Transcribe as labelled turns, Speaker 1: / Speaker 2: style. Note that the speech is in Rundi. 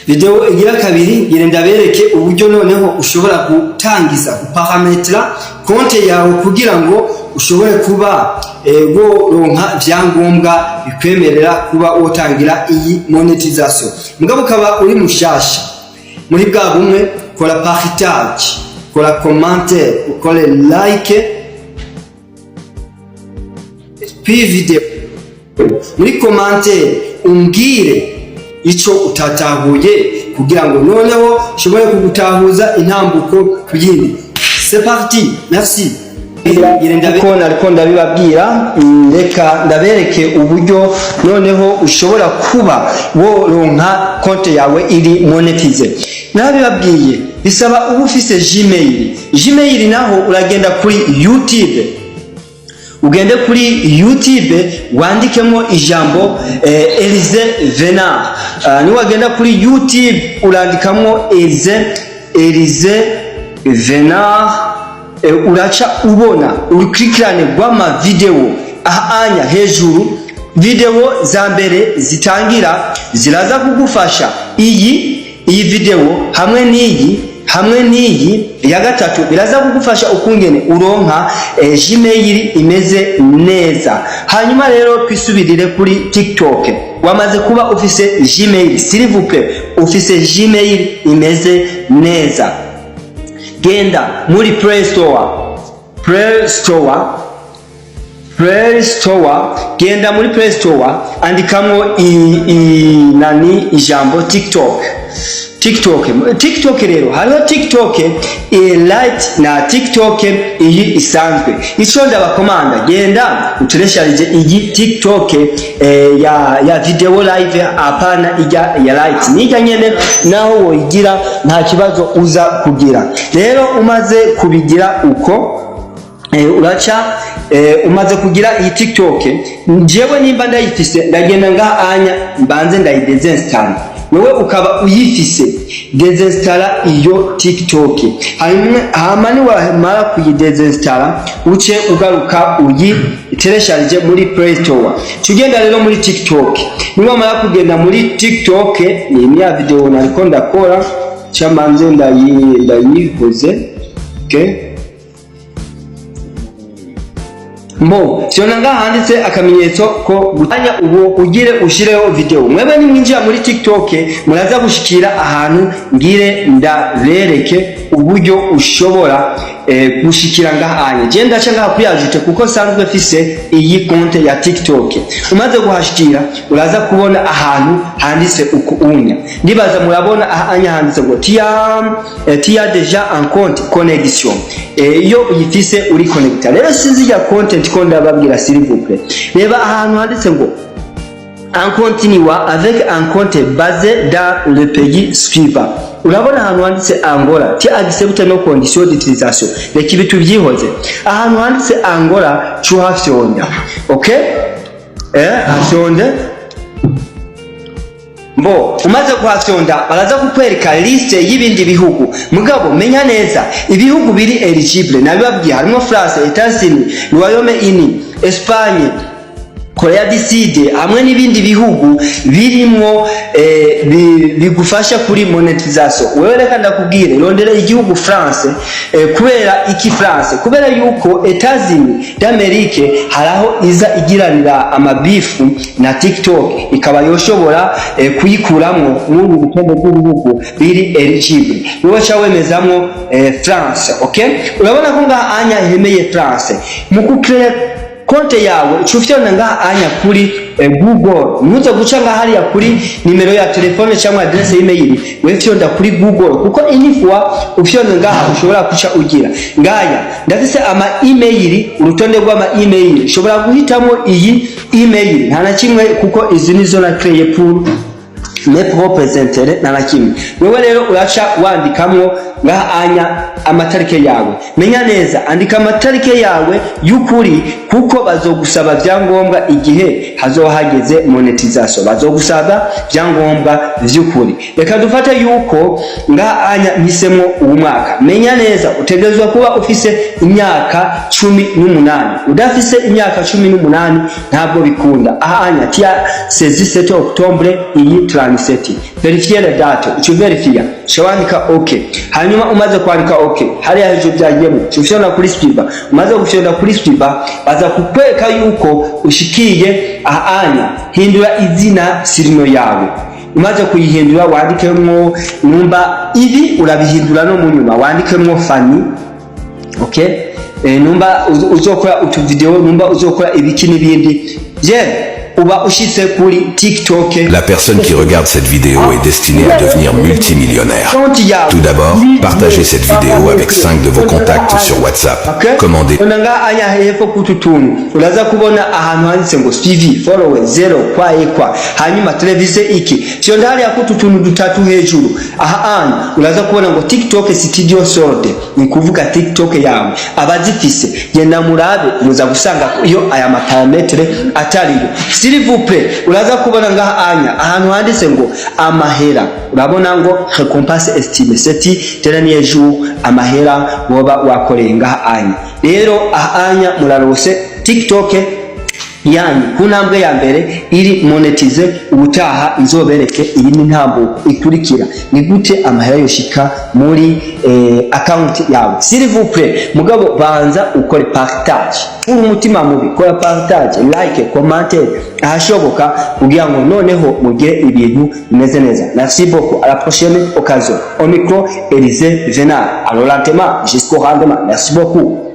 Speaker 1: Video igira kabiri girenda bereke uburyo noneho ushobora gutangiza parametra konte yawe kugira ngo ushobore kuba ronka vyangombwa bikwemerera kuba wotangira iyi monetization. Mugabo kaba uri mushasha muri bwa bumwe, kora partage, kora commentaire, ukore like video. Muri commentaire umbwire ico utatahuye kugira ngo noneho ushobore kugutahuza intambuko kuyindi. C'est parti, merci. Ariko ndabibabwira, reka ndabereke uburyo noneho ushobora kuba woronka konte yawe iri monetize. Nabibabwiye bisaba uba ufise Gmail naho uragenda kuri YouTube. Ugende kuri YouTube wandikemo ijambo Elize Venard. Ni wagenda kuri YouTube urandikamo Elize Venard, uracha ubona uriklikirane gwama video ahanya hejuru. Video za mbere zitangira ziraza kugufasha iyi video hamwe n'iyi ya gatatu biraza kugufasha ukungene uronka Gmail imeze neza. Hanyuma rero twisubirire kuri TikTok. Wamaze kuba ufise Gmail, s'il vous plaît, ufise Gmail imeze neza, genda muri Play Genda muri Play Store, andikamo ijambo TikTok rero hariho TikTok Lite na TikTok iyi isanzwe. Ico ndabakomanda, genda uturesharije iyi TikTok ya video live, apana ijya ya Lite. Nika nyene naho woyigira nta kibazo uza kugira. Rero umaze kubigira uko uracha umaze kugira iyi TikTok, jewe nimba ndayifise ndagenda ngahanya mbanze ndayidesinstall. Wewe ukaba uyifise, desinstalla iyo TikTok. Hama ni wamara kuyidesinstalla uce ugaruka uyiteresharije muri Play Store. Tugenda rero muri TikTok. Ni wamara kugenda muri TikTok, ni ya video nariko ndakora chamanze ndayikoze. Okay? Siona nga handitse akamenyetso ko gutanya ubu ugire ushireho video. Mwebe ni mwinjira muri TikTok muraza gushikira ahantu ngire ndabereke uburyo ushobora gushikira ngahanye. Je ndaca ngaha kuyajute kuko sanzwe fise iyi konte ya TikTok. Umaze guhashikira uraza kubona ahantu handitse ukuunya. Ndibaza murabona ahanya handitse ngo tia deja en compte connexion. Iyo uyifise uri connecta. Rero sinzi ya content konda babwira s'il vous plaît. Reba ahantu handitse ngo en continue avec un compte basé dans le pays suivant. Urabona ahantu handitse Angola, ti accepte no conditions d'utilisation. Reka ibitu byihoze. Ahantu handitse Angola chuhafyonda. Okay? Hafyonda. Umaze kuhafyonda baraza kukwereka liste y'ibindi bihugu. Mugabo menya neza ibihugu biri eligible nabibabwiye harimo France, Etats-Unis, Royaume-Uni, Espagne, Korea du Sud hamwe n'ibindi bihugu birimo bigufasha kuri monetization. Wewe reka ndakubwire rondera igihugu France. Kubera iki France? Kubera yuko Etats-Unis d'Amerique haraho iza igiranira amabifu na TikTok, ikaba yoshobora kuyikuramo n'ubu rutonde rw'ibihugu biri eligible. Wewe cyawemezamo France. Okay? Urabona ko ngahanya hemeye France mu kucreate konte yawe ufite nga anya kuri Google. Nuza guca nga hariya kuri nimero ya telefone cyangwa adresse email, wewe fyonda kuri Google kuko inifwa ufyonda ngaha ushobora kuca ugira ngaya ndafise ama email, urutonde rw'ama email ushobora guhitamo iyi email nta na kimwe kuko izi nizo na créer pour me représenter na kimwe. Wewe rero uraca wandikamo ngaanya amatarike yawe. Menya neza andika amatarike yawe y'ukuri kuko bazogusaba byangombwa igihe hazohageze monetization, bazogusaba byangombwa vy'ukuri. Reka dufate yuko ngaanya mpisemo uwo mwaka. Menya neza utegerezwa kuba ufise imyaka 18. Udafise imyaka 18 ntabwo bikunda. Ahanya tia 17 Octobre iyi 37. Verifier la date, tu verifia. Shawandika okay. Hanyuma umaze kwandika okay. Hari hejuru byagiyemo. Ushobora kuri Spiba. Umaze gushonda kuri Spiba baza kukweka yuko ushikiye ahanya. Hindura izina sirino yawe. Umaze kuyihindura wandikemo numba ibi urabihindura no mu nyuma wandikemo Fanny. Okay? Numba uzokora utu video, numba uzokora ibiki n'ibindi. Uba ushitse kuri TikTok.
Speaker 2: La personne qui regarde cette vidéo est destinée à devenir multimillionnaire. Tout d'abord, partagez cette vidéo avec 5 de vos contacts sur WhatsApp. Commandez.
Speaker 1: Onanga anya hepfo kututuntu. Uraza kubona ahantu handitse ngo TV follower 0 kwa ekwa. Hanyuma televise iki. Sio ndali ya kututuntu dutatu hejuru. Aha uraza kubona ngo TikTok studio sold. Ni kuvuga TikTok yawe. Abazifise genda murabe muza gusanga iyo aya maparametre atariyo. S'il vous plaît, uraza kubona ngaha anya ahantu handitse ngo amahera. Urabona ngo récompense estimée. Seti dernier jour amahera woba wakoreye ngaha anya. Rero anya murarose TikTok yani kunambwe ya mbere iri monetize ubutaha izobereke iyi ni ntambuko ikurikira ni gute amahera yoshika muri account yawe. S'il vous plaît mugabo banza ukore partage umutima mubi, kora partage, like, commenter ahashoboka kugira ngo noneho mugire ibintu bimeze neza. Merci beaucoup, à la prochaine occasion. Au micro Élisée Venal, à l'entraînement jusqu'au rendement. Merci beaucoup.